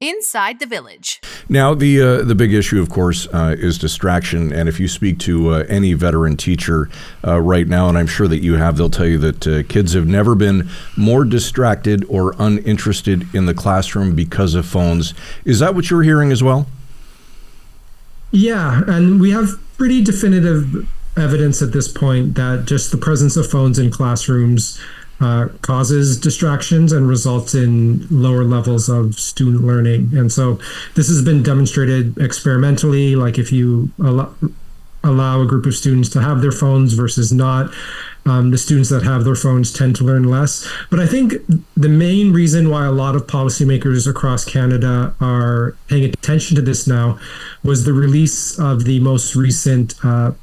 Inside the Village. Now, the big issue, of course, is distraction. And if you speak to any veteran teacher right now, and I'm sure that you have, they'll tell you that kids have never been more distracted or uninterested in the classroom because of phones. Is that what you're hearing as well? Yeah, and we have pretty definitive evidence at this point that just the presence of phones in classrooms causes distractions and results in lower levels of student learning. And so this has been demonstrated experimentally, like if you allow a group of students to have their phones versus not, the students that have their phones tend to learn less. But I think the main reason why a lot of policymakers across Canada are paying attention to this now was the release of the most recent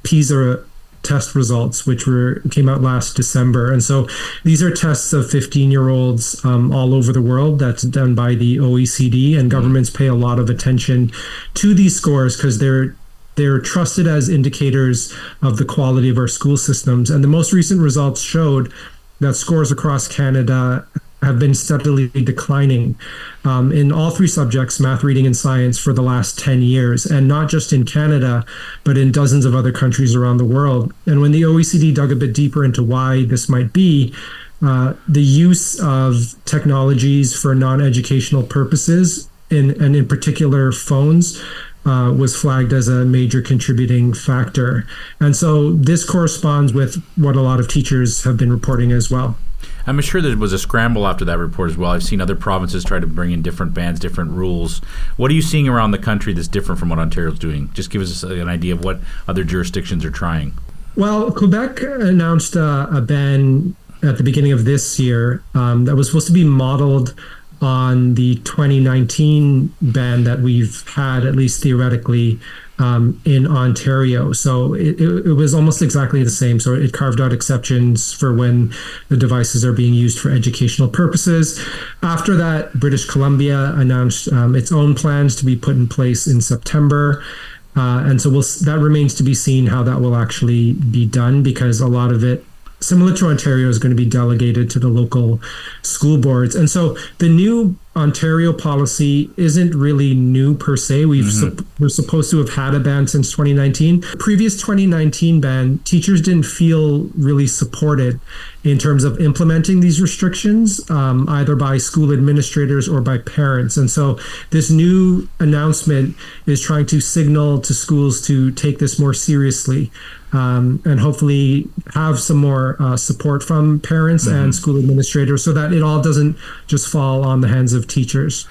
PISA test results, which came out last December. And so these are tests of 15-year-olds all over the world that's done by the OECD, and governments pay a lot of attention to these scores because they're trusted as indicators of the quality of our school systems. And the most recent results showed that scores across Canada have been steadily declining in all three subjects, math, reading, and science, for the last 10 years, and not just in Canada, but in dozens of other countries around the world. And when the OECD dug a bit deeper into why this might be, the use of technologies for non-educational purposes, and in particular phones, was flagged as a major contributing factor. And so this corresponds with what a lot of teachers have been reporting as well. I'm sure there was a scramble after that report as well. I've seen other provinces try to bring in different bans, different rules. What are you seeing around the country that's different from what Ontario's doing? Just give us an idea of what other jurisdictions are trying. Well, Quebec announced a ban at the beginning of this year that was supposed to be modeled on the 2019 ban that we've had, at least theoretically, in Ontario. So it was almost exactly the same. So it carved out exceptions for when the devices are being used for educational purposes. After that, British Columbia announced its own plans to be put in place in September. And so that remains to be seen how that will actually be done, because a lot of it, similar to Ontario, is going to be delegated to the local school boards. And so the new Ontario policy isn't really new per se. We're supposed to have had a ban since 2019. Previous 2019 ban, teachers didn't feel really supported in terms of implementing these restrictions, either by school administrators or by parents. And so this new announcement is trying to signal to schools to take this more seriously, and hopefully have some more support from parents and school administrators, so that it all doesn't just fall on the hands of teachers.